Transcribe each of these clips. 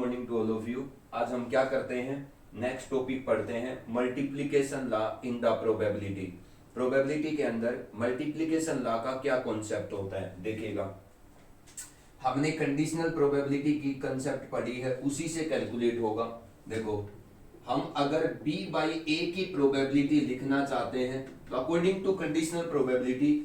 Morning to all of you. आज हम क्या करते हैं, नेक्स्ट टॉपिक पढ़ते हैं, multiplication law in the probability. Probability के अंदर मल्टीप्लिकेशन लॉ का क्या कॉन्सेप्ट होता है देखिएगा। हमने कंडीशनल प्रोबेबिलिटी की कंसेप्ट पढ़ी है, उसी से कैलकुलेट होगा। देखो, हम अगर b बाई ए की प्रोबेबिलिटी लिखना चाहते हैं तो according to conditional probability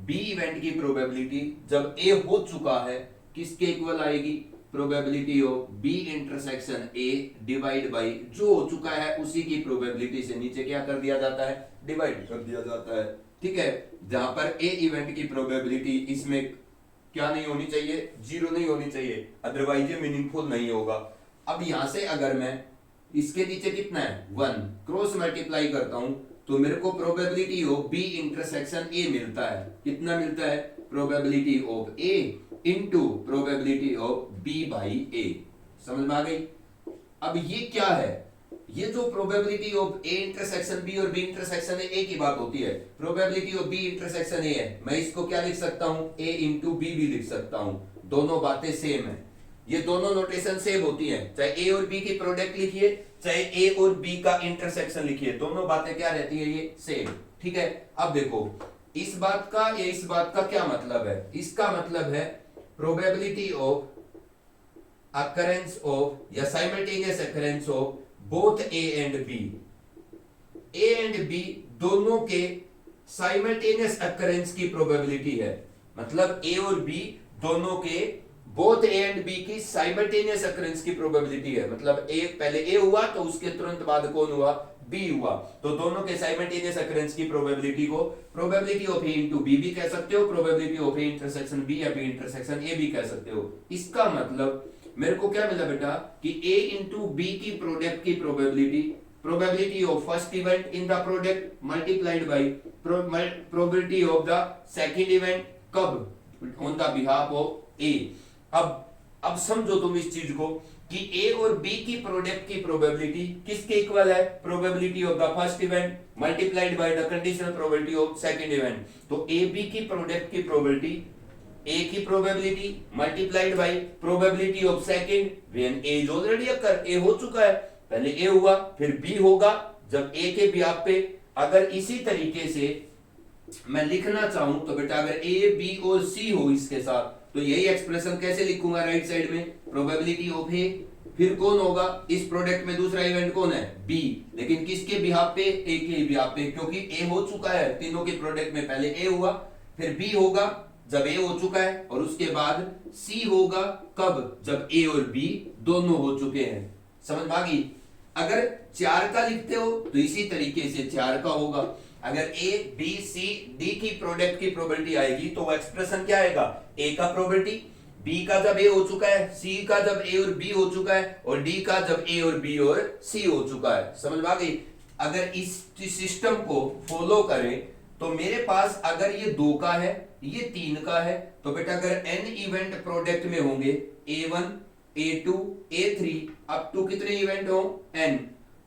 b event की प्रोबेबिलिटी जब a हो चुका है किसके इक्वल आएगी, probability of b intersection a divide by जो हो चुका है उसी की प्रोबेबिलिटी से नीचे क्या कर दिया जाता है, डिवाइड कर दिया जाता है। ठीक है, जहां पर a इवेंट की प्रोबेबिलिटी इसमें क्या नहीं होनी चाहिए, जीरो नहीं होनी चाहिए, अदरवाइज ये मीनिंगफुल नहीं होगा। अब यहां से अगर मैं इसके नीचे कितना है 1 क्रॉस मल्टीप्लाई करता हूं तो मेरे को probability of b intersection a मिलता है। कितना मिलता है, probability of a into probability of b by a। समझ में आ गई। अब ये क्या है, ये जो probability of a intersection b और b इंटरसेक्शन a की बात होती है, probability of b intersection a है, मैं इसको क्या लिख सकता हूं, a इंटू b भी लिख सकता हूं। दोनों बातें सेम है, ये दोनों नोटेशन सेम होती हैं, चाहे a और b की प्रोडक्ट लिखिए चाहे a और b का इंटरसेक्शन लिखिए, दोनों बातें क्या रहती है, ये सेम। ठीक है, अब देखो इस बात का या इस बात का क्या मतलब है, इसका मतलब है प्रोबेबिलिटी ऑफ अकरेंस ऑफ या simultaneous occurrence of both a and b। a and b दोनों के साइमल्टेनियस अकरेंस की प्रोबेबिलिटी है, मतलब a और b दोनों के बोथ a एंड b की साइमल्टेनियस अकरेंस की प्रोबेबिलिटी है। मतलब a पहले a हुआ तो उसके तुरंत बाद कौन हुआ, b हुआ, तो दोनों के साइमल्टेनियस अकरेंस की प्रोबेबिलिटी को probability of a into b भी कह सकते हो, probability of a intersection b या b इंटरसेक्शन a भी कह सकते हो। इसका मतलब मेरे को क्या मिला बेटा कि a इंटू b की प्रोडक्ट की probability, probability of first event in the product multiplied by probability of the second event कब, on the behalf of a। अब समझो तुम इस चीज को कि a और b की प्रोडक्ट की प्रोबेबिलिटी किसके इक्वल है, probability of the first event multiplied by the conditional probability of second event. तो a b की प्रोडक्ट की प्रोबेबिलिटी, a की probability multiplied by probability of second when a is already occur, a हो चुका है, पहले a हुआ फिर b होगा जब a के बिहाफ पे। अगर इसी तरीके से मैं लिखना चाहूं तो बेटा अगर a b और c हो इसके साथ तो यही एक्सप्रेशन कैसे लिखूंगा, राइट साइड में प्रोबेबिलिटी ऑफ a, फिर कौन होगा इस प्रोडक्ट में दूसरा इवेंट कौन है, b, लेकिन किसके बिहाफ पे, a के बिहाफ पे, क्योंकि a हो चुका है तीनों के प्रोडक्ट में, पहले a हुआ फिर b होगा जब a हो चुका है और उसके बाद c होगा कब, जब a और b दोनों हो चुके हैं। समझ में आ गई। अगर 4 का लिखते हो तो इसी तरीके से 4 का होगा। अगर a b c d की प्रोडक्ट की प्रोबेबिलिटी आएगी तो वो एक्सप्रेशन क्या आएगा, a का प्रोबेबिलिटी, b का जब a हो चुका है, c का जब a और b हो चुका है और d का जब a और b और c हो चुका है। समझ में आ गई। अगर इस सिस्टम को फॉलो करें तो मेरे पास अगर ये 2 का है ये 3 का है तो बेटा अगर n इवेंट प्रोडक्ट में होंगे a1 a2 a3 up to कितने इवेंट हो n,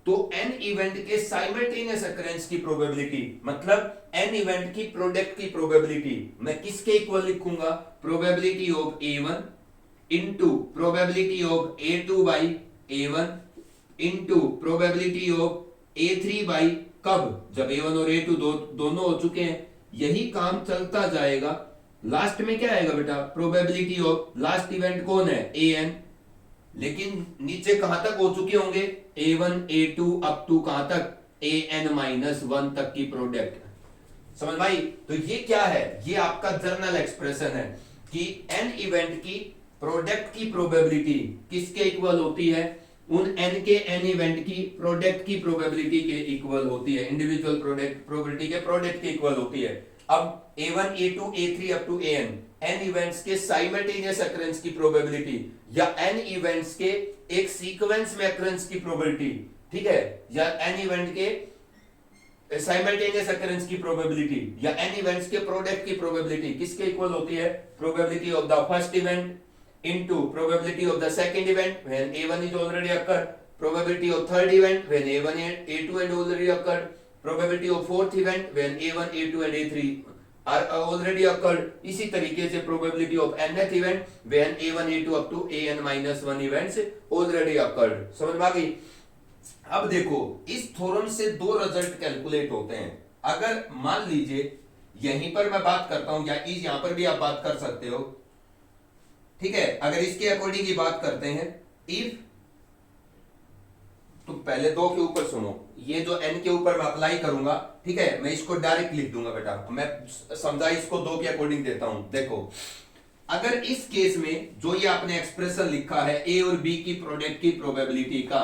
तो n इवेंट के साइमल्टेनियस अकरेंस की प्रोबेबिलिटी, मतलब n इवेंट की प्रोडक्ट की प्रोबेबिलिटी मैं किसके इक्वल लिखूंगा, probability of a1 into probability of a2 by a1 into probability of a3 by कब, जब a1 और a2 दोनों हो चुके हैं। यही काम चलता जाएगा, लास्ट में क्या आएगा बेटा, प्रोबेबिलिटी ऑफ लास्ट इवेंट कौन है, an, लेकिन नीचे कहां तक हो चुके होंगे, a1 a2 अप टू कहां तक, an-1 तक की प्रोडक्ट। समझ भाई। तो ये क्या है, ये आपका जर्नल एक्सप्रेशन है कि n इवेंट की प्रोडक्ट की प्रोबेबिलिटी किसके इक्वल होती है, उन n के n इवेंट की प्रोडक्ट की प्रोबेबिलिटी के इक्वल होती है, इंडिविजुअल प्रोडक्ट प्रोबेबिलिटी के प्रोडक्ट के इक्वल होती है। अब a1 a2 a3 up to n events के साइमल्टेनियस अकरेंस की प्रोबेबिलिटी या n इवेंट्स के एक सीक्वेंस में अकरेंस की प्रोबेबिलिटी, ठीक है, या n इवेंट के साइमल्टेनियस अकरेंस की प्रोबेबिलिटी या n इवेंट्स के प्रोडक्ट की प्रोबेबिलिटी किसके इक्वल होती है, probability of the first event into probability of the second event when a1 is already occurred, probability of third event when a1 and a2 and already occurred, probability of fourth event when a1 a2 and a3 are already occurred. इसी तरीके से probability of nth event when a1 a2 up to an-1 events already occurred. समझ में आ गई। अब देखो इस theorem से दो रिजल्ट कैलकुलेट होते हैं। अगर मान लीजिए यहीं पर मैं बात करता हूं, या इस यहां पर भी आप बात कर सकते हो, ठीक है। अगर इसके अकॉर्डिंग की बात करते हैं, इफ तो पहले दो के ऊपर सुनो, ये जो n के ऊपर मैं अप्लाई करूंगा, ठीक है, मैं इसको डायरेक्ट लिख दूंगा बेटा, मैं समझा इसको दो के अकॉर्डिंग देता हूं। देखो अगर इस केस में जो ये आपने एक्सप्रेशन लिखा है ए और बी की प्रोडक्ट की प्रोबेबिलिटी का,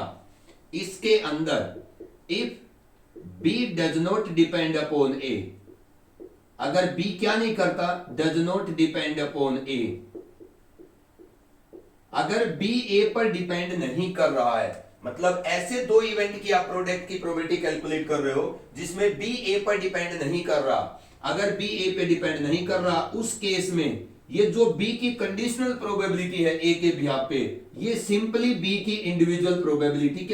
इसके अंदर if B does not depend upon A, अगर बी क्या नहीं करता, does not depend upon A, अगर बी ए पर डिपेंड नहीं कर रहा है, मतलब ऐसे दो इवेंट की आप प्रोडक्ट की प्रोबेबिलिटी कैलकुलेट कर रहे हो जिसमें बी ए पर डिपेंड नहीं कर रहा, अगर बी ए पे डिपेंड नहीं कर रहा, उस केस में ये जो बी की कंडीशनल प्रोबेबिलिटी है ए के बिहाफ पे, ये सिंपली बी की इंडिविजुअल प्रोबेबिलिटी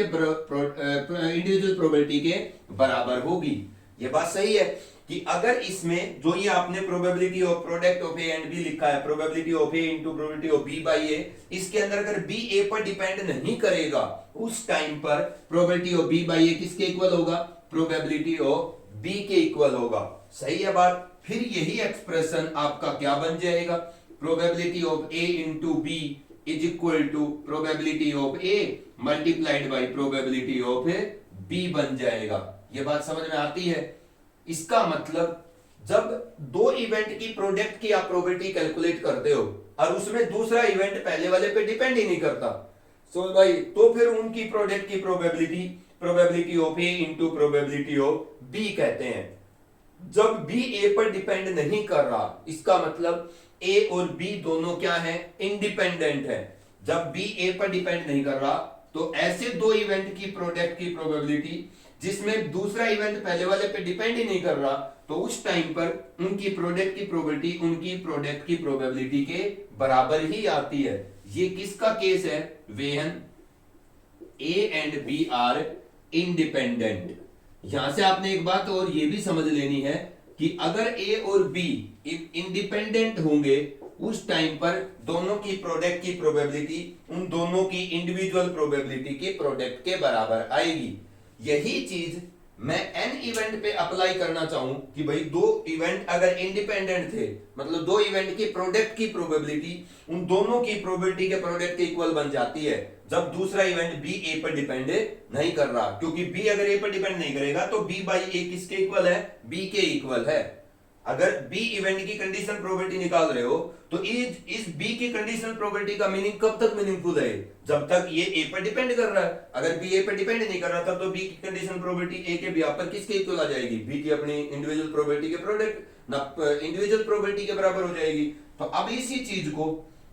के बराबर होगी। ये बात सही है कि अगर इसमें जो ये आपने probability of product of A and B लिखा है, probability of A into probability of B by A, इसके अंदर अगर बी ए पर डिपेंड नहीं करेगा, उस टाइम पर प्रोबेबिलिटी ऑफ बी बाय ए किसके इक्वल होगा, प्रोबेबिलिटी ऑफ बी के इक्वल होगा। सही है बात। फिर यही एक्सप्रेशन आपका क्या बन जाएगा, probability of A into B is equal to probability of A multiplied by probability of B बन जाएगा। ये बात समझ में आती है। इसका मतलब जब दो इवेंट की प्रोडक्ट की आप प्रोबेबिलिटी कैलकुलेट करते हो और उसमें दूसरा इवेंट पहले वाले पे डिपेंड ही नहीं करता, सो भाई तो फिर उनकी प्रोडक्ट की probability of A into probability of B कहते हैं। जब बी ए पर डिपेंड नहीं कर रहा, इसका मतलब ए और बी दोनों क्या है, इंडिपेंडेंट है। जब बी ए पर डिपेंड नहीं कर रहा तो ऐसे दो इवेंट की प्रोडक्ट की प्रोबेबिलिटी जिसमें दूसरा इवेंट पहले वाले पे डिपेंड ही नहीं कर रहा, तो उस टाइम पर उनकी प्रोडक्ट की प्रोबेबिलिटी उनकी प्रोडक्ट की प्रोबेबिलिटी के बराबर ही आती है। ये किसका केस है, when A and B are independent. यहां से आपने एक बात और ये भी समझ लेनी है कि अगर ए और बी इंडिपेंडेंट होंगे, उस टाइम पर दोनों की प्रोडक्ट की प्रोबेबिलिटी उन दोनों की इंडिविजुअल प्रोबेबिलिटी के प्रोडक्ट के बराबर आएगी। यही चीज मैं एन इवेंट पे अप्लाई करना चाहूं कि भाई दो इवेंट अगर इंडिपेंडेंट थे, मतलब दो इवेंट की प्रोडक्ट की प्रोबेबिलिटी उन दोनों की प्रोबेबिलिटी के प्रोडक्ट के इक्वल बन जाती है जब दूसरा इवेंट बी ए पर डिपेंड नहीं कर रहा, क्योंकि बी अगर ए पर डिपेंड नहीं करेगा तो बी बाई ए किसके इक्वल है, बी के इक्वल है। अगर बी इवेंट की कंडीशनल प्रोबेबिलिटी निकाल रहे हो तो इस बी की कंडीशनल प्रोबेबिलिटी का मीनिंग कब तक मीनिंगफुल है, जब तक ये ए पर डिपेंड कर रहा है। अगर बी ए पर डिपेंड नहीं कर रहा तब तो बी की कंडीशनल प्रोबेबिलिटी ए के बिहाफ पर किसके इक्वल आ जाएगी, बी की अपनी इंडिविजुअल प्रोबेबिलिटी के प्रोडक्ट ना इंडिविजुअल प्रोबेबिलिटी के बराबर हो जाएगी। तो अब इसी चीज को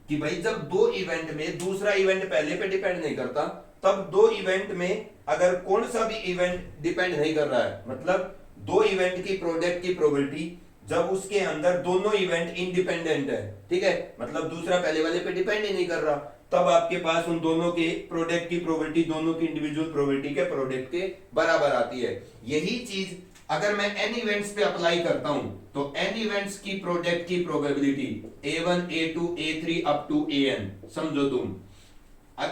कि भाई जब दो इवेंट में दूसरा इवेंट पहले पे डिपेंड नहीं करता, तब दो इवेंट में अगर कौन सा भी इवेंट डिपेंड नहीं कर रहा है, मतलब दो इवेंट की प्रोडक्ट की प्रोबेबिलिटी जब उसके अंदर दोनों इवेंट इंडिपेंडेंट है, ठीक है, मतलब दूसरा पहले वाले पे डिपेंड ही नहीं कर रहा, तब आपके पास उन दोनों के प्रोडक्ट की प्रोबेबिलिटी दोनों की इंडिविजुअल प्रोबेबिलिटी के प्रोडक्ट के बराबर आती है। यही चीज अगर मैं एन इवेंट्स पे अप्लाई करता हूं तो एन इवेंट्स की प्रोडक्ट की probability a1 a2 a3 up to an, समझो तुम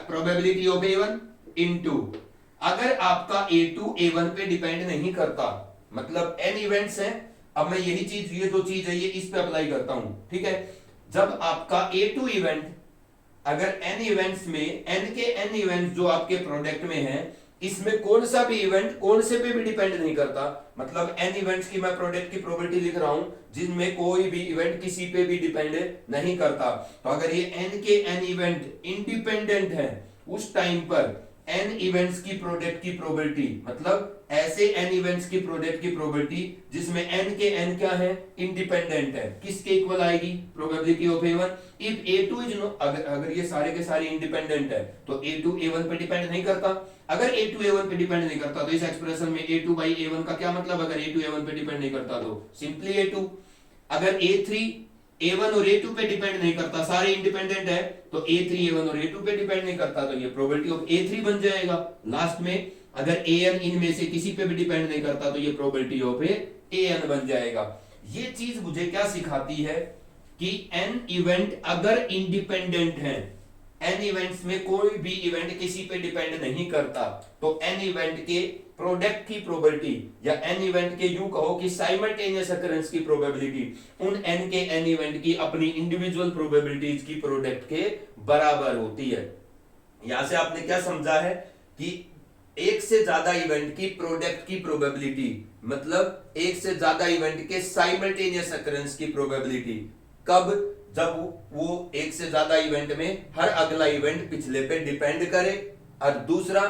प्रोबेबिलिटी ऑफ a1 इनटू अगर आपका a2 a1 पे डिपेंड नहीं करता, मतलब n इवेंट्स हैं। अब मैं यही चीज ये जो चीज है ये इस पे अप्लाई करता हूं, ठीक है। जब आपका a2 इवेंट अगर n इवेंट्स में n के n इवेंट्स जो आपके प्रोडक्ट में हैं, इसमें कौन सा भी इवेंट कौन से पे भी डिपेंड नहीं करता, मतलब n इवेंट्स की मैं प्रोडक्ट की प्रोबेबिलिटी लिख रहा हूं जिनमें कोई भी इवेंट किसी पे भी डिपेंड नहीं करता, तो अगर ये n के n इवेंट इंडिपेंडेंट है, उस टाइम पर n इवेंट्स की प्रोडक्ट की प्रोबेबिलिटी, मतलब ऐसे n इवेंट्स की प्रोडक्ट की प्रोबेबिलिटी जिसमें n के n क्या है, इंडिपेंडेंट है, किसके इक्वल आएगी, probability of a1 if a2 is no, अगर ये सारे के सारे इंडिपेंडेंट है तो a2 a1 पे डिपेंड नहीं करता। अगर a2 a1 पे डिपेंड नहीं करता तो इस एक्सप्रेशन में a2 बाई a1 का क्या मतलब, अगर a2 a1 पे डिपेंड नहीं करता तो सिंपली a2। अगर a3 a1 और a2 पे डिपेंड नहीं करता, सारे इंडिपेंडेंट है, तो a3 a1 और a2 पे डिपेंड नहीं करता, तो ये प्रोबेबिलिटी ऑफ a3 बन जाएगा। लास्ट में अगर an इनमें से किसी पे भी डिपेंड नहीं करता तो ये प्रोबेबिलिटी ऑफ an बन जाएगा। ये चीज मुझे क्या सिखाती है कि एन इवेंट अगर इंडिपेंडेंट है, एन इवेंट्स में कोई भी इवेंट किसी पे डिपेंड नहीं करता, तो एन इवेंट के प्रोडक्ट की प्रोबेबिलिटी या एन इवेंट के यूं कहो कि साइमल्टेनियस अकरेंस की प्रोबेबिलिटी उन एन के एन इवेंट की अपनी इंडिविजुअल प्रोबेबिलिटीज की प्रोडक्ट के बराबर होती है। यहां से आपने क्या समझा है कि एक से ज्यादा इवेंट की प्रोडक्ट की प्रोबेबिलिटी मतलब एक से ज्यादा इवेंट के साइमल्टेनियस अकरेंस की प्रोबेबिलिटी कब, जब वो एक से ज्यादा इवेंट में हर अगला इवेंट पिछले पे डिपेंड करे, और दूसरा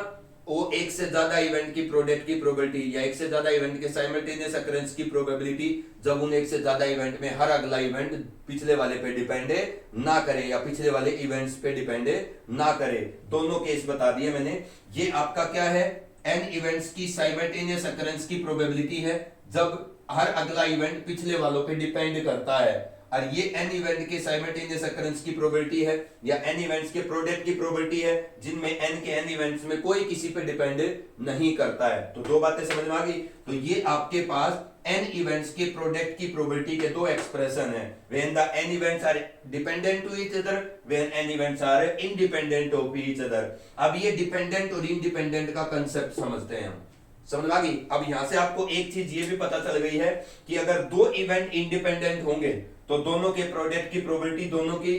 वो एक से ज्यादा इवेंट की प्रोडक्ट की प्रोबेबिलिटी या एक से ज्यादा इवेंट के साइमल्टेनियस अकरेंस की प्रोबेबिलिटी जब उन एक से ज्यादा इवेंट में हर अगला इवेंट पिछले वाले पे डिपेंड ना करे या पिछले वाले इवेंट्स पे डिपेंड ना करे। दोनों केस बता दिए मैंने। ये आपका क्या है, एन इवेंट्स की साइमल्टेनियस अकरेंस की प्रोबेबिलिटी है जब हर अगला इवेंट पिछले वालों पे डिपेंड करता है, और ये एन इवेंट के साइमल्टेनियस अकरेंस की प्रोबेबिलिटी है या एन इवेंट्स के प्रोडक्ट की प्रोबेबिलिटी है जिनमें एन के एन इवेंट्स में कोई किसी पे डिपेंड नहीं करता है। तो दो बातें समझ में आ गई। तो ये आपके पास एन इवेंट्स के प्रोडक्ट की प्रोबेबिलिटी के दो एक्सप्रेशन है, when the N events are dependent to each other, when N events are independent of each other. अब ये डिपेंडेंट और इंडिपेंडेंट का कांसेप्ट समझते हैं हम, समझ आ गई। अब यहां से आपको एक चीज ये भी पता चल गई है कि अगर दो इवेंट इंडिपेंडेंट होंगे तो दोनों के प्रोडक्ट की प्रोबेबिलिटी दोनों की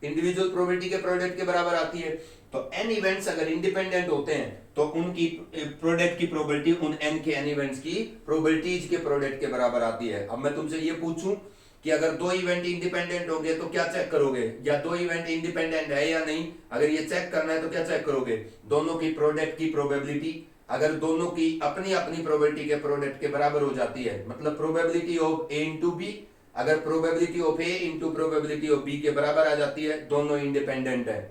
इंडिविजुअल प्रोबेबिलिटी के प्रोडक्ट के बराबर आती है। तो एन इवेंट्स अगर इंडिपेंडेंट होते हैं तो उनकी प्रोडक्ट की प्रोबेबिलिटी उन एन के एन इवेंट्स की प्रोबेबिलिटीज के प्रोडक्ट के बराबर आती है। अब मैं तुमसे ये पूछूं कि अगर दो इवेंट इंडिपेंडेंट होंगे तो क्या चेक करोगे, या दो इवेंट इंडिपेंडेंट है या नहीं, अगर ये चेक करना है तो क्या चेक करोगे, दोनों की प्रोडक्ट की प्रोबेबिलिटी अगर दोनों की अपनी अपनी प्रोबेबिलिटी के प्रोडक्ट के बराबर हो जाती है, मतलब probability of A into B अगर probability of A into probability of B के बराबर आ जाती है, दोनों इंडिपेंडेंट है।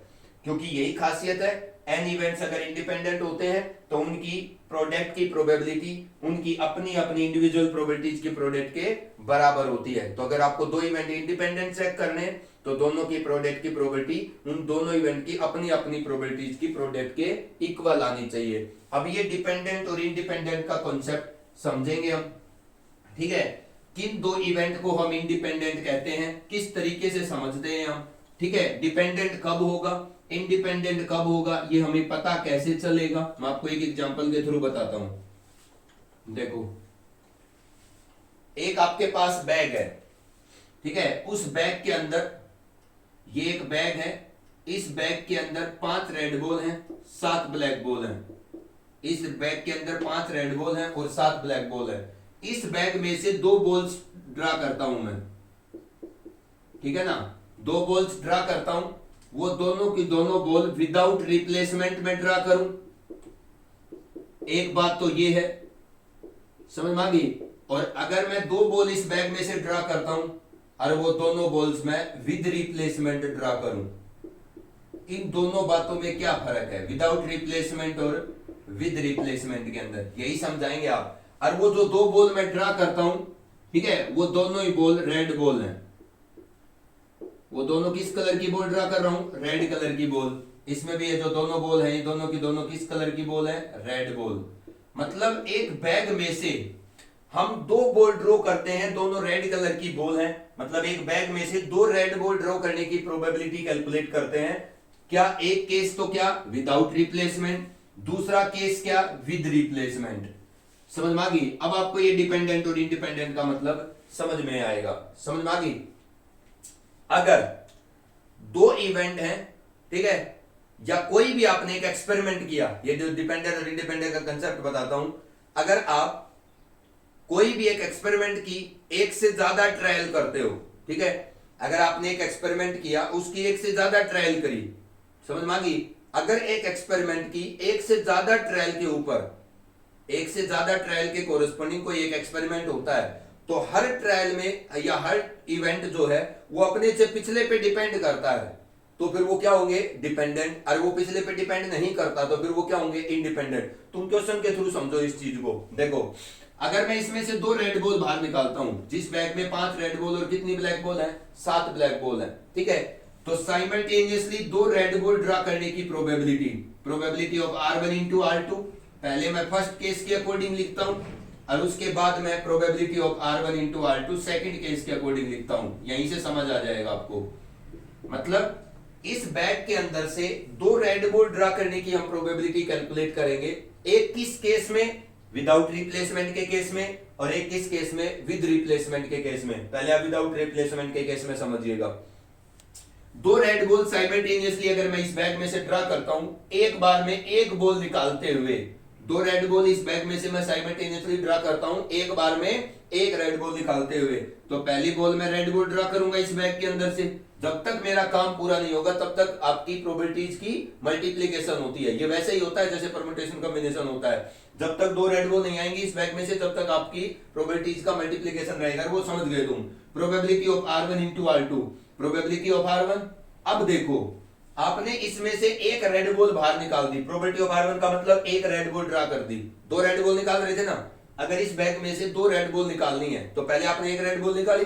क्योंकि यही खासियत है, एन इवेंट्स अगर इंडिपेंडेंट होते हैं तो उनकी प्रोडक्ट की प्रोबेबिलिटी उनकी अपनी अपनी इंडिविजुअल प्रोबेबिलिटीज के प्रोडक्ट के बराबर होती है। तो अगर आपको दो इवेंट इंडिपेंडेंट चेक करने तो दोनों की प्रोडक्ट की प्रोबेबिलिटी उन दोनों इवेंट की अपनी अपनी प्रोबेबिलिटीज की प्रोडक्ट के इक्वल आनी चाहिए। अब ये डिपेंडेंट और इंडिपेंडेंट का कॉन्सेप्ट समझेंगे हम, ठीक है। किन दो इवेंट को हम इंडिपेंडेंट कहते हैं, किस तरीके से समझते हैं हम, ठीक है। डिपेंडेंट कब होगा, इंडिपेंडेंट कब होगा, ये हमें पता कैसे चलेगा, मैं आपको एक एग्जांपल के थ्रू बताता हूं। देखो, एक आपके पास बैग है, ठीक है। उस बैग के अंदर, ये एक बैग है, इस बैग के अंदर 5 रेड बॉल हैं, 7 ब्लैक बॉल हैं। इस बैग के अंदर 5 रेड बॉल हैं और 7 ब्लैक बॉल है। इस बैग में से 2 बॉल्स ड्रा करता हूं मैं, ठीक है ना। 2 बॉल्स ड्रा करता हूं, वो दोनों की दोनों बॉल विदाउट रिप्लेसमेंट में ड्रा करूं। एक बात तो ये है, समझ में आ गई। और अगर मैं 2 बॉल इस बैग में से ड्रा करता हूं और वो दोनों बॉल्स मैं विद रिप्लेसमेंट ड्रा करूं, इन दोनों बातों में क्या फर्क है, विदाउट रिप्लेसमेंट और विद रिप्लेसमेंट के अंदर, यही समझाएंगे आप। और वो जो 2 बॉल मैं ड्रा करता हूं, ठीक है, वो दोनों ही बॉल रेड बॉल हैं। वो दोनों किस कलर की बॉल ड्रा कर रहा हूं, रेड कलर की बॉल। इसमें भी ये जो दोनों बॉल है, ये दोनों की दोनों किस कलर की बॉल है, रेड बॉल। मतलब एक बैग में से हम 2 बॉल ड्रॉ करते हैं, दोनों रेड कलर की बॉल हैं। मतलब एक बैग में से 2 रेड बॉल ड्रॉ करने की प्रोबेबिलिटी कैलकुलेट करते हैं। क्या एक केस तो क्या विदाउट रिप्लेसमेंट, दूसरा केस क्या विद रिप्लेसमेंट। समझ में आ गई। अब आपको ये डिपेंडेंट और इंडिपेंडेंट का मतलब समझ में आएगा, समझ में आ गई। अगर 2 इवेंट हैं, ठीक है, या कोई भी आपने एक एक्सपेरिमेंट किया, ये जो डिपेंडेंट और इंडिपेंडेंट का कंसेप्ट बताता हूं। अगर आप कोई भी एक एक्सपेरिमेंट की एक से ज्यादा ट्रायल करते हो, ठीक है, अगर आपने एक एक्सपेरिमेंट किया, उसकी एक से ज्यादा ट्रायल करी, समझ में आ गई। अगर एक एक्सपेरिमेंट की एक से ज्यादा ट्रायल के ऊपर, एक से ज्यादा ट्रायल के कोरिस्पोंडिंग कोई एक एक्सपेरिमेंट होता है, तो हर ट्रायल में या हर इवेंट जो है वो अपने से पिछले पे डिपेंड करता है, तो फिर वो क्या होंगे, डिपेंडेंट। और वो पिछले पे डिपेंड नहीं करता तो फिर वो क्या होंगे, इंडिपेंडेंट। तुम क्वेश्चन के थ्रू समझो इस चीज को। देखो, अगर मैं इसमें से 2 रेड बॉल बाहर निकालता हूं, जिस बैग में 5 रेड बॉल और कितनी ब्लैक बॉल है, 7 ब्लैक बॉल है, ठीक है। तो साइमल्टेनियसली 2 रेड बॉल ड्रा करने की probability of R1 into R2, पहले मैं फर्स्ट केस के अकॉर्डिंग लिखता हूं, और उसके बाद मैं probability of R1 into R2 second case के अकॉर्डिंग लिखता हूं, यहीं से समझ आ जाएगा आपको। मतलब इस बैग के अंदर से दो रेड बॉल ड्रा करने की हम प्रोबेबिलिटी कैलकुलेट करेंगे, एक किस केस में, विदाउट रिप्लेसमेंट के केस में, और एक किस केस में, विद रिप्लेसमेंट के केस में। पहले आप विदाउट रिप्लेसमेंट के केस में समझिएगा। दो रेड बॉल साइमल्टेनियसली अगर मैं इस बैग में से ड्रा करता हूं, एक बार में एक बॉल निकालते हुए, दो रेड बॉल इस बैग में से मैं साइमल्टेनियसली ड्रा करता हूं एक बार में एक रेड बॉल निकालते हुए, तो पहली बॉल में रेड बॉल ड्रा करूंगा इस बैग के अंदर से। जब तक मेरा काम पूरा नहीं होगा तब तक आपकी प्रोबेबिलिटीज की मल्टीप्लिकेशन होती है। ये वैसे ही होता है जैसे परम्यूटेशन कॉम्बिनेशन होता है। जब तक दो रेड बॉल नहीं आएंगी इस बैग में से तब तक आपकी प्रोबेबिलिटीज का मल्टीप्लिकेशन रहेगा। वो समझ गए तुम। Probability of R1 into R2, probability of R1। अब देखो आपने इसमें से एक रेड बॉल बाहर निकाल दी, प्रोबेबिलिटी ऑफ R1 का मतलब एक रेड बॉल ड्रा कर दी। दो रेड बॉल निकाल रहे थे ना, अगर इस बैग में से दो रेड बॉल निकालनी है तो पहले आपने एक रेड बॉल निकाली।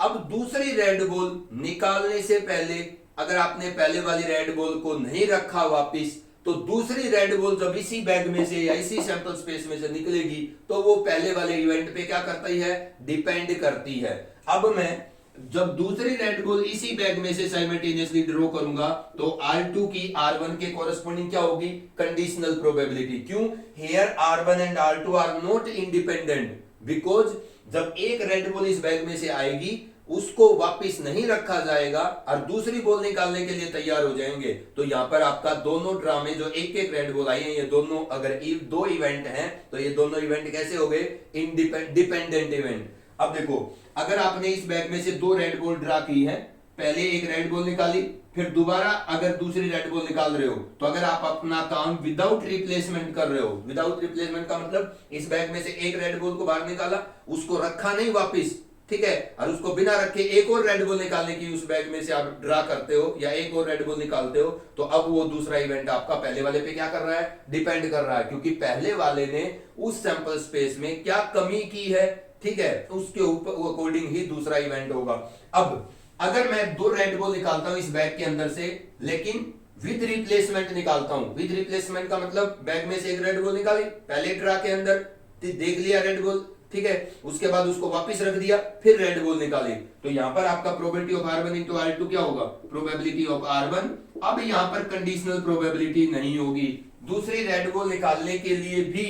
अब दूसरी रेड बॉल निकालने से पहले अगर आपने पहले वाली रेड बॉल को नहीं रखा वापिस, तो दूसरी रेड बॉल जब इसी बैग में से या इसी सैंपल स्पेस में से निकलेगी तो वो पहले वाले इवेंट पे क्या करती है, डिपेंड करती है। अब मैं जब दूसरी रेड बॉल इसी बैग में से साइमल्टेनियसली ड्रॉ करूंगा तो R2 की R1 के कोरेस्पोंडिंग क्या होगी, कंडीशनल प्रोबेबिलिटी। क्यों? Here R1 and R2 are not independent, because जब एक रेड बॉल इस बैग में से आएगी उसको वापस नहीं रखा जाएगा और दूसरी बॉल निकालने के लिए तैयार हो जाएंगे। तो यहां पर आपका दोनों ड्रा में जो एक एक रेड बॉल आई है, ये दोनों अगर दो इवेंट हैं तो ये दोनों इवेंट कैसे हो गए, डिपेंडेंट इवेंट। अब देखो अगर आपने इस बैग में से दो रेड बॉल ड्रा की है, पहले एक रेड बॉल निकाली, फिर दोबारा अगर दूसरी रेड बॉल निकाल रहे हो, तो अगर आप अपना काम विदाउट रिप्लेसमेंट कर रहे हो, विदाउट रिप्लेसमेंट का मतलब इस बैग में से एक रेड बॉल को बाहर निकाला, उसको रखा नहीं वापिस, ठीक है, और उसको बिना रखे एक और रेड बॉल निकालने की उस बैग में से आप ड्रा करते हो या एक और रेड बॉल निकालते हो, तो अब वो दूसरा इवेंट आपका पहले वाले पे क्या कर रहा है, डिपेंड कर रहा है, क्योंकि पहले वाले ने उस सैंपल स्पेस में क्या कमी की है, ठीक है, उसके ऊपर अकॉर्डिंग ही दूसरा इवेंट होगा। अब अगर मैं दो रेड बॉल निकालता हूं इस बैग के अंदर से, लेकिन विद रिप्लेसमेंट निकालता हूं, विद रिप्लेसमेंट का मतलब बैग में से एक रेड बॉल निकाली, पहले ड्रा के अंदर देख लिया रेड बॉल, ठीक है, उसके बाद उसको वापस रख दिया, फिर रेड बॉल निकाली, तो यहां पर आपका probability of R1 into R2 क्या होगा, प्रोबेबिलिटी ऑफ R1। अब यहां पर कंडीशनल प्रोबेबिलिटी नहीं होगी, दूसरी रेड बॉल निकालने के लिए भी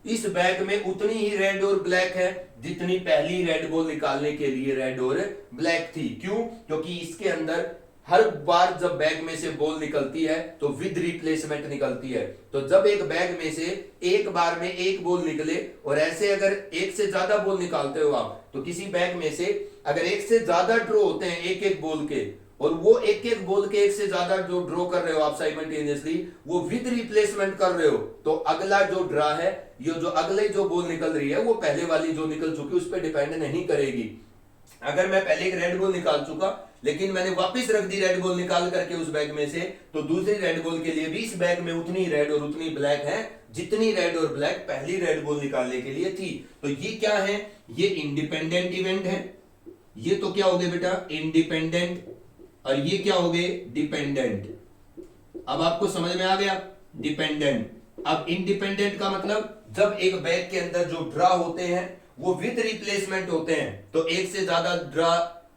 इस बैग में उतनी ही रेड और ब्लैक है जितनी पहली रेड बॉल निकालने के लिए रेड और ब्लैक थी। क्यों? क्योंकि इसके अंदर हर बार जब बैग में से बॉल निकलती है तो विद रिप्लेसमेंट निकलती है। तो जब एक बैग में से एक बार में एक बॉल निकले, और ऐसे अगर एक से ज्यादा बॉल निकालते हो आप, तो किसी बैग में से अगर एक से ज्यादा ड्रॉ होते हैं एक एक बॉल के, और वो एक एक बॉल के एक से ज्यादा जो ड्रॉ कर रहे हो आप साइमल्टेनियसली, वो विद रिप्लेसमेंट कर रहे हो, तो अगला जो ड्रा है, ये जो अगले जो बॉल निकल रही है वो पहले वाली जो निकल चुकी उस पर डिपेंड नहीं करेगी। अगर मैं पहले एक रेड बॉल निकाल चुका लेकिन मैंने वापस रख दी रेड बॉल निकाल करके उस बैग में से, तो दूसरी रेड बॉल के लिए भी इस बैग में उतनी रेड और उतनी ब्लैक है जितनी रेड और ब्लैक पहली रेड बॉल निकालने के लिए थी। तो ये क्या है, ये इंडिपेंडेंट इवेंट है। ये तो क्या हो गए बेटा, इंडिपेंडेंट, और ये क्या हो गए, डिपेंडेंट। अब आपको समझ में आ गया, डिपेंडेंट। अब इंडिपेंडेंट का मतलब जब एक बैग के अंदर जो ड्रा होते हैं वो विद रिप्लेसमेंट होते हैं, तो एक से ज्यादा ड्रा,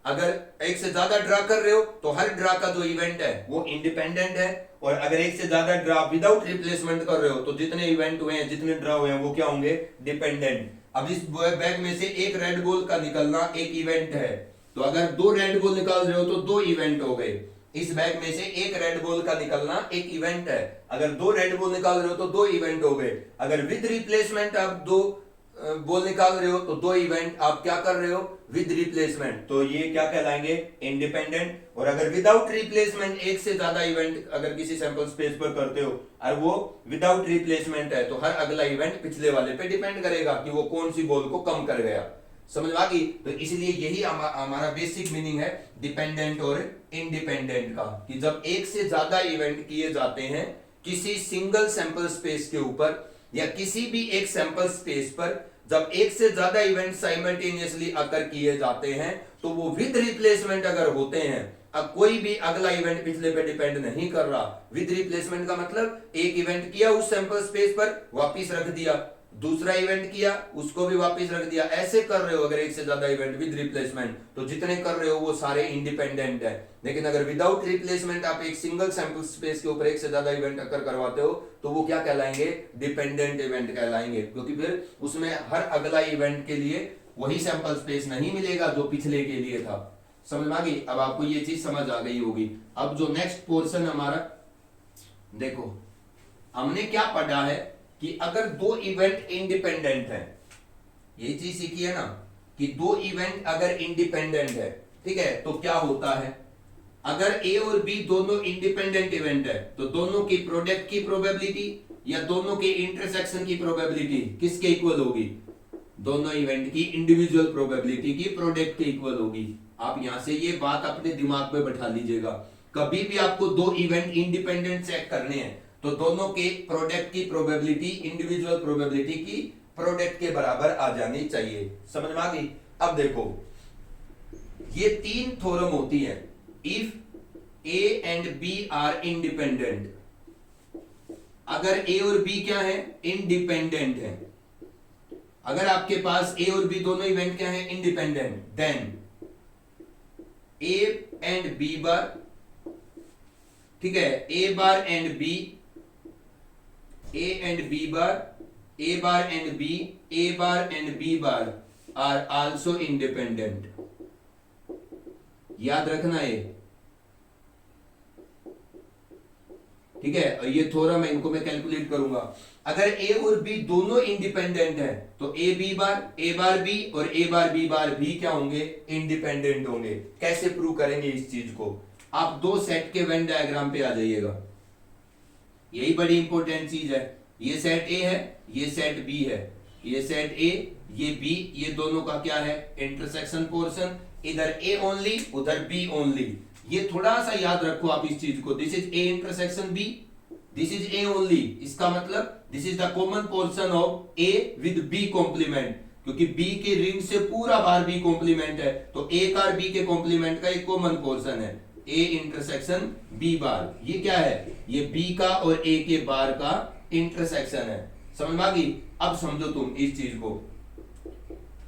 अगर एक से ज्यादा ड्रा कर रहे हो तो हर ड्रा का जो इवेंट है वो इंडिपेंडेंट है, और अगर एक से ज्यादा ड्रा विदाउट रिप्लेसमेंट कर रहे हो तो जितने इवेंट हुए हैं, जितने ड्रा हुए हैं वो क्या होंगे, डिपेंडेंट। अब इस बैग में से एक रेड बॉल का निकलना एक इवेंट है, तो अगर दो रेड बॉल निकाल रहे हो तो दो इवेंट हो गए। इस बैग में से एक रेड बॉल का निकलना एक इवेंट है, अगर दो रेड बॉल निकाल रहे हो तो दो इवेंट हो गए। अगर विद रिप्लेसमेंट आप दो बॉल निकाल रहे हो तो दो इवेंट आप क्या कर रहे हो, विद रिप्लेसमेंट, तो ये क्या कहलाएंगे, इंडिपेंडेंट। और अगर विदाउट रिप्लेसमेंट एक से ज्यादा इवेंट अगर किसी सैंपल स्पेस पर करते हो और वो विदाउट रिप्लेसमेंट है, तो हर अगला इवेंट पिछले वाले पे डिपेंड करेगा कि वो कौन सी बॉल को कम कर गया। समझ में आ गई? तो इसलिए यही हमारा बेसिक मीनिंग है डिपेंडेंट और इंडिपेंडेंट का, कि जब एक से ज्यादा इवेंट किए जाते हैं किसी सिंगल सैंपल स्पेस के ऊपर या किसी भी एक सैंपल स्पेस पर, जब एक से ज्यादा इवेंट साइमल्टेनियसली अकर किए जाते हैं तो वो विद रिप्लेसमेंट अगर होते हैं, अब कोई भी अगला इवेंट पिछले पे डिपेंड नहीं कर रहा। विद रिप्लेसमेंट का मतलब एक इवेंट किया उस सैंपल स्पेस पर, वापिस रख दिया, दूसरा इवेंट किया, उसको भी वापस रख दिया। ऐसे कर रहे हो अगर एक से ज्यादा इवेंट विद रिप्लेसमेंट, तो जितने कर रहे हो वो सारे इंडिपेंडेंट है। लेकिन अगर विदाउट रिप्लेसमेंट आप एक सिंगल सैंपल स्पेस के ऊपर एक से ज्यादा इवेंट अकर करवाते हो तो वो क्या कहलाएंगे? डिपेंडेंट इवेंट कहलाएंगे, क्योंकि फिर उसमें हर अगला इवेंट के लिए वही सैंपल स्पेस नहीं मिलेगा जो पिछले के लिए था। समझ में आ गई? अब आपको ये चीज समझ आ गई होगी। अब जो नेक्स्ट पोर्शन हमारा देखो, हमने क्या पढ़ा है कि अगर दो इवेंट इंडिपेंडेंट है, ये चीज सीखी है ना कि दो इवेंट अगर इंडिपेंडेंट है, ठीक है, तो क्या होता है? अगर ए और बी दोनों इंडिपेंडेंट इवेंट है तो दोनों की प्रोडक्ट की प्रोबेबिलिटी या दोनों के इंटरसेक्शन की प्रोबेबिलिटी किसके इक्वल होगी? दोनों इवेंट की इंडिविजुअल प्रोबेबिलिटी की प्रोडक्ट के इक्वल होगी। आप यहां से ये बात अपने दिमाग में बैठा लीजिएगा। कभी भी आपको दो इवेंट इंडिपेंडेंट चेक करने हैं तो दोनों के प्रोडक्ट की प्रोबेबिलिटी इंडिविजुअल प्रोबेबिलिटी की प्रोडक्ट के बराबर आ जानी चाहिए। समझ में आ गई? अब देखो, ये तीन थ्योरम होती है। If A and B are independent, अगर ए और बी क्या है? इंडिपेंडेंट है। अगर आपके पास ए और बी दोनों इवेंट क्या है? Independent, then A and B bar, ठीक है, A bar and B, A and B bar, A bar and B, A bar and B bar are also independent. याद रखना ये, ठीक है। और ये थोड़ा मैं इनको मैं कैलकुलेट करूंगा। अगर ए और बी दोनों इंडिपेंडेंट है तो ए बार बी और ए बार बी बार भी क्या होंगे? इंडिपेंडेंट होंगे। कैसे प्रूव करेंगे इस चीज को? आप दो सेट के वेन डायग्राम पे आ जाइएगा। यही बड़ी इंपॉर्टेंट चीज है। ये सेट ए है, ये सेट बी है, ये सेट ए, ये बी, ये दोनों का क्या है? Intersection portion. इधर ए ओनली, उधर बी ओनली। ये थोड़ा सा याद रखो आप इस चीज को। This is A intersection B, this is A only. इसका मतलब this is the common portion of A with B complement, क्योंकि बी के रिंग से पूरा बार बी कॉम्प्लीमेंट है तो ए का बी के कॉम्प्लीमेंट का एक कॉमन पोर्शन है। ए इंटरसेक्शन बी बार, ये क्या है? ये बी का और ए के बार का इंटरसेक्शन है। समझ में आ गई? अब समझो तुम इस चीज को,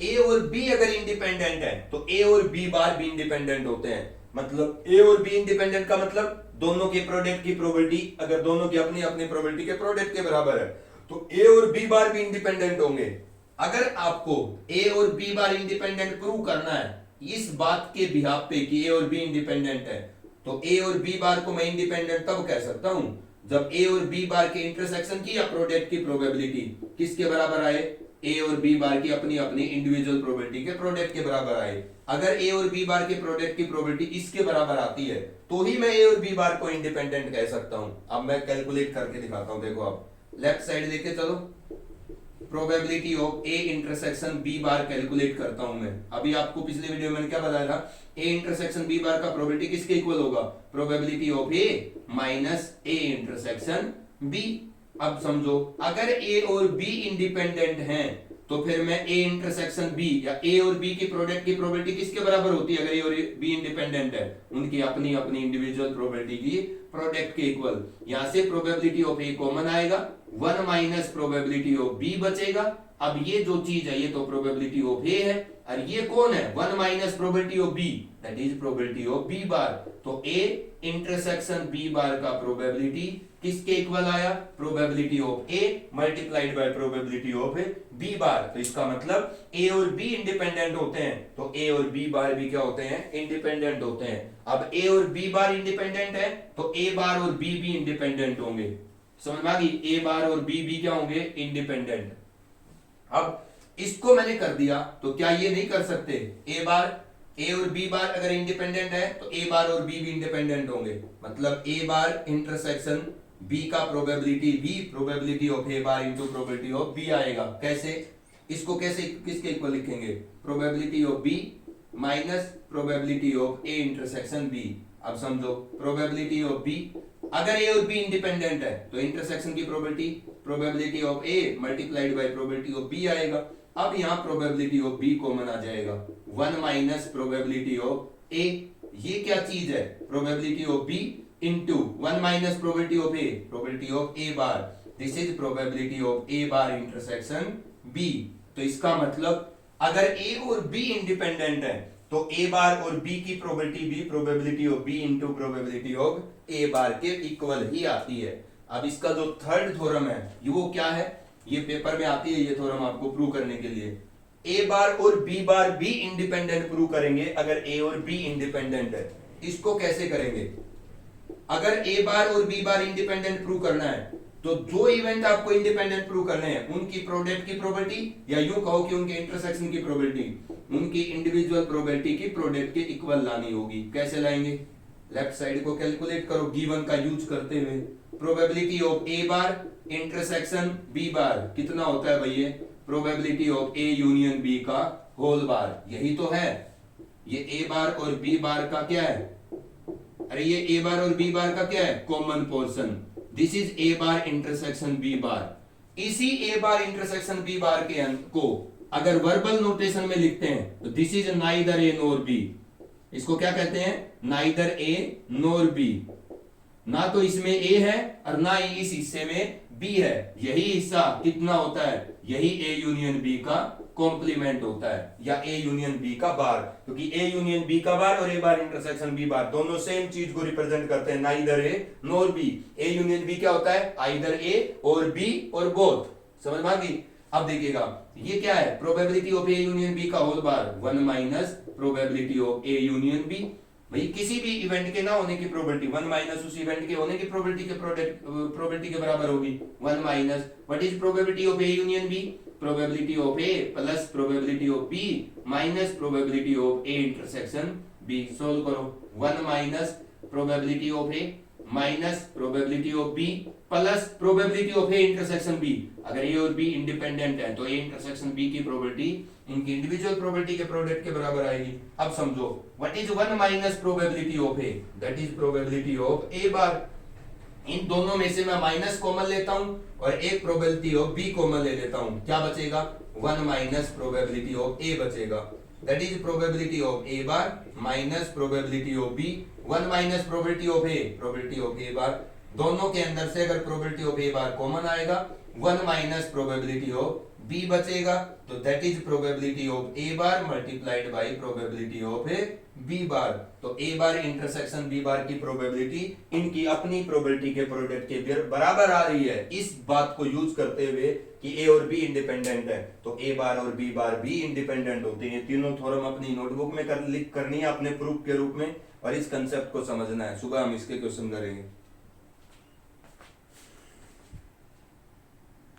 ए और बी अगर इंडिपेंडेंट है तो ए और बी बार भी इंडिपेंडेंट होते हैं। मतलब ए और बी इंडिपेंडेंट का मतलब दोनों के प्रोडक्ट की प्रोबेबिलिटी, अगर दोनों की अपनी अपनी प्रोबेबिलिटी के प्रोडक्ट के बराबर है तो ए और बी बार भी इंडिपेंडेंट होंगे। अगर आपको ए और बी बार इंडिपेंडेंट प्रूव करना है इस बात के बिहाफ पे कि ए और बी इंडिपेंडेंट है, तो ए और बी बार को मैं इंडिपेंडेंट तब कह सकता हूं जब ए और बी बार के इंटरसेक्शन की या प्रोडक्ट की प्रोबेबिलिटी किसके बराबर आए? ए और बी बार की अपनी अपनी इंडिविजुअल प्रोबेबिलिटी के प्रोडक्ट के बराबर आए। अगर ए और बी बार के प्रोडक्ट की प्रोबेबिलिटी इसके बराबर आती है तो ही मैं ए और बी बार को इंडिपेंडेंट कह सकता हूं। अब मैं कैलकुलेट करके दिखाता हूं। देखो आप लेफ्ट साइड देखे चलो, probability of A intersection B bar calculate करता हूं मैं। अभी आपको पिछले वीडियो में क्या बताया था? ए इंटरसेक्शन बी बार का प्रोबेबिलिटी किसके इक्वल होगा? Probability of A minus A intersection B. अब समझो, अगर ए और बी इंडिपेंडेंट हैं तो फिर मैं ए इंटरसेक्शन बी या ए और बी की प्रोडक्ट की प्रोबेबिलिटी किसके बराबर होती है? अगर ए और बी इंडिपेंडेंट है, उनकी अपनी अपनी इंडिविजुअल प्रोबेबिलिटी की प्रोडक्ट के इक्वल। यहां से प्रोबेबिलिटी ऑफ ए कॉमन आएगा, 1 माइनस प्रोबेबिलिटी ऑफ बी बचेगा। अब ये जो चीज है ये तो प्रोबेबिलिटी ऑफ ए है और ये कौन है? 1 minus probability of B, that is probability of B bar. तो ए इंटरसेक्शन बी बार का प्रोबेबिलिटी किसके इक्वल आया? Probability of A multiplied by probability of B bar. तो इसका मतलब ए और बी इंडिपेंडेंट होते हैं तो ए और बी बार भी क्या होते हैं? इंडिपेंडेंट होते हैं। अब ए और बी बार इंडिपेंडेंट है तो ए बार और बी भी इंडिपेंडेंट होंगे। समझ में आ गई? ए बार और बी भी क्या होंगे? इंडिपेंडेंट। अब इसको मैंने कर दिया तो क्या ये नहीं कर सकते? ए और बी बार अगर इंडिपेंडेंट है तो ए बार और बी भी इंडिपेंडेंट होंगे। मतलब ए बार इंटरसेक्शन बी का probability B, probability of A bar into probability of B आएगा। कैसे? इसको कैसे किसके इक्वल लिखेंगे? Probability of B minus probability of A intersection B. अब समझो, प्रोबेबिलिटी ऑफ बी, अगर ए और बी इंडिपेंडेंट है तो इंटरसेक्शन की probability of A multiplied by probability of B आएगा। अब यहां प्रोबेबिलिटी ऑफ बी कॉमन आ जाएगा, 1 माइनस प्रोबेबिलिटी ऑफ ए। ये क्या चीज है? Probability of B into 1 minus probability of A, probability of A bar. This is probability of A bar intersection B. तो इसका मतलब अगर ए और बी इंडिपेंडेंट है तो ए बार और बी की probability of B into probability of A bar के इक्वल ही आती है। अब इसका जो थर्ड थ्योरम है ये वो क्या है, ये पेपर में आती है ये थ्योरम आपको प्रूव करने के लिए। ए बार और बी बार भी इंडिपेंडेंट प्रूव करेंगे अगर ए और बी इंडिपेंडेंट है। इसको कैसे करेंगे, अगर ए बार और बी बार इंडिपेंडेंट प्रूव करना है तो जो इवेंट आपको इंडिपेंडेंट प्रूव करने हैं उनकी प्रोडक्ट की प्रोबेबिलिटी, या यूं कहो कि उनके इंटरसेक्शन की प्रोबेबिलिटी, उनकी इंडिविजुअल प्रोबेबिलिटी की प्रोडक्ट के इक्वल लानी होगी। कैसे लाएंगे, लेफ्ट साइड को कैलकुलेट करो गिवन का यूज करते हुए। Probability of A bar intersection B bar कितना होता है भैया, probability of A union B का होल बार, यही तो है। ये ए बार और बी बार का क्या है, अरे ये ए बार और बी बार का क्या है, common portion. This is A bar intersection B bar. इसी ए बार इंटरसेक्शन बी बार के को अगर वर्बल नोटेशन में लिखते हैं तो this is neither A nor B. इसको क्या कहते हैं, नाइदर ए नोर बी। ना तो इसमें ए है और ना ही इस हिस्से में बी है। यही हिस्सा कितना होता है, यही ए यूनियन बी का कॉम्प्लीमेंट होता है, या ए यूनियन बी का बार। क्योंकि ए यूनियन बी का बार और ए बार इंटरसेक्शन बी बार दोनों सेम चीज को रिप्रेजेंट करते हैं, neither A nor B. A union B क्या होता है, आइदर ए और बी और बोथ। समझ में आ गई। अब देखिएगा ये क्या है, probability of A union B का whole bar 1 minus probability of A union B. भाई किसी भी इवेंट के ना होने की प्रोबेबिलिटी 1 माइनस उस इवेंट के होने की प्रोबेबिलिटी के बराबर होगी 1 minus what is probability of A union B, probability of A plus probability of B minus probability of A intersection B. Solve करो, 1 minus probability of A minus probability of B plus probability of A intersection B. अगर A और B independent है तो A intersection B की probability इनकी individual probability के product के बराबर आएगी। अब समझो what is 1 minus probability of A, that is probability of A bar. इन दोनों में से मैं माइनस कॉमन लेता हूं और एक प्रोबेबिलिटी ऑफ बी कॉमन ले लेता हूं, क्या बचेगा, 1 माइनस प्रोबेबिलिटी ऑफ ए बचेगा। That is probability of A bar minus probability of B, 1 minus probability of A, probability of A bar. दोनों के अंदर से अगर probability of A bar common आएगा 1 माइनस प्रोबेबिलिटी ऑफ बी बचेगा, तो that is probability of A bar multiplied by probability of A B bar. तो A bar intersection B बार की प्रोबेबिलिटी इनकी अपनी प्रोबेबिलिटी के प्रोडक्ट के बराबर आ रही है। इस बात को यूज करते हुए कि ए और बी इंडिपेंडेंट है तो ए बार और बी बार भी इंडिपेंडेंट होते हैं। तीनों थ्योरम अपनी नोटबुक में लिख करनी है अपने प्रूफ के रूप में, और इस कंसेप्ट को समझना है। सुबह हम इसके क्वेश्चन करेंगे।